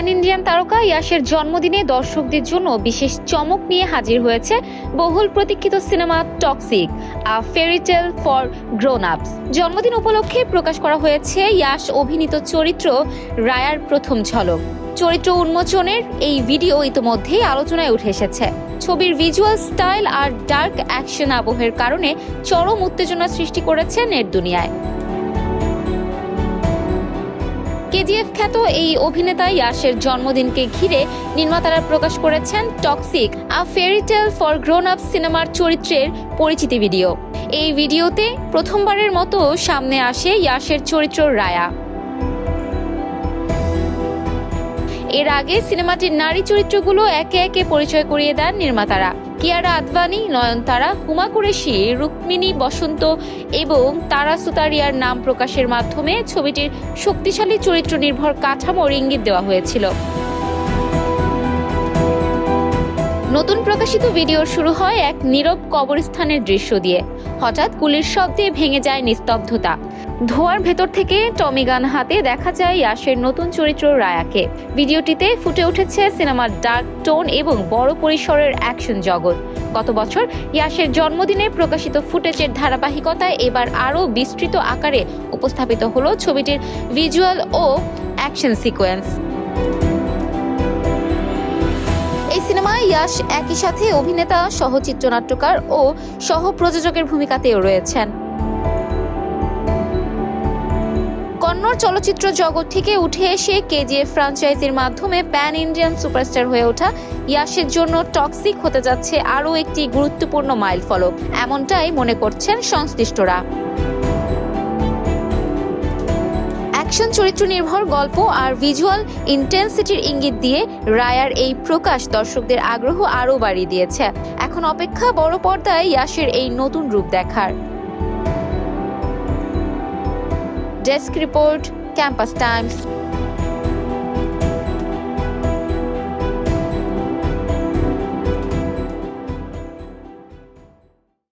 Pan Indian তারকা ইয়াশের জন্মদিনে দর্শকদের জন্য বিশেষ চমক নিয়ে হাজির হয়েছে বহুল প্রতীক্ষিত সিনেমা Toxic, a fairy tale for grown ups. জন্মদিন উপলক্ষে প্রকাশ করা হয়েছে ইয়াশ অভিনীত চরিত্র রায়ার প্রথম ঝলক। চরিত্র উন্মোচনের এই ভিডিও ইতিমধ্যেই আলোচনায় উঠে এসেছে। ছবির ভিজুয়াল স্টাইল আর ডার্ক অ্যাকশন আবহের কারণে চরম উত্তেজনা সৃষ্টি করেছে নেট দুনিয়ায়। কেজিএফ খ্যাত এই অভিনেতা ইয়াশের জন্মদিনকে ঘিরে নির্মাতারা প্রকাশ করেছেন toxic, a fairy tale for grown ups সিনেমার চরিত্রের পরিচিতি ভিডিও। এই ভিডিওতে প্রথমবারের মতো সামনে আসে ইয়াশের চরিত্র রায়া। এর আগে সিনেমাটির নারী চরিত্রগুলো একে একে পরিচয় করিয়ে দেন নির্মাতারা। কিয়ারা আদভানি, নয়নতারা, হুমা কুরেশি, রুক্মিণী বসন্ত এবং তারা সুতারিয়ার নাম প্রকাশের মাধ্যমে ছবিটির শক্তিশালী চরিত্র নির্ভর কাঠামোর ইঙ্গিত দেওয়া হয়েছিল। নতুন প্রকাশিত ভিডিওর শুরু হয় এক নীরব কবরস্থানের দৃশ্য দিয়ে। হঠাৎ গুলির শব্দে ভেঙে যায় নিস্তব্ধতা। ধোঁয়ার ভেতর থেকে টমি গান হাতে দেখা যায় ইয়াশের নতুন চরিত্র রায়াকে। ভিডিওটিতে ফুটে উঠেছে সিনেমার ডার্ক টোন এবং বড় পরিসরের অ্যাকশন জগৎ। গত বছর ইয়াশের জন্মদিনে প্রকাশিত ফুটেজের ধারাবাহিকতায় এবার আরও বিস্তৃত আকারে উপস্থাপিত হলো ছবিটির ভিজুয়াল ও অ্যাকশন সিকোয়েন্স। এই সিনেমায় ইয়াশ একই সাথে অভিনেতা, সহ চিত্রনাট্যকার ও সহ প্রযোজকের ভূমিকাতেও রয়েছেন। কন্নড় চলচ্চিত্র জগৎ থেকে উঠে এসে কেজিএফ ফ্র্যাঞ্চাইজির মাধ্যমে প্যান ইন্ডিয়ান সুপারস্টার হয়ে ওঠা ইয়াশের জন্য টক্সিক হতে যাচ্ছে আরও একটি গুরুত্বপূর্ণ মাইলফলক, এমনটাই মনে করছেন সংশ্লিষ্টরা। অ্যাকশন চরিত্র নির্ভর গল্প আর ভিজুয়াল ইন্টেন্সিটির ইঙ্গিত দিয়ে রায়ার এই প্রকাশ দর্শকদের আগ্রহ আরও বাড়িয়ে দিয়েছে। এখন অপেক্ষা বড় পর্দায় ইয়াশের এই নতুন রূপ দেখার। Desk report, campus Times.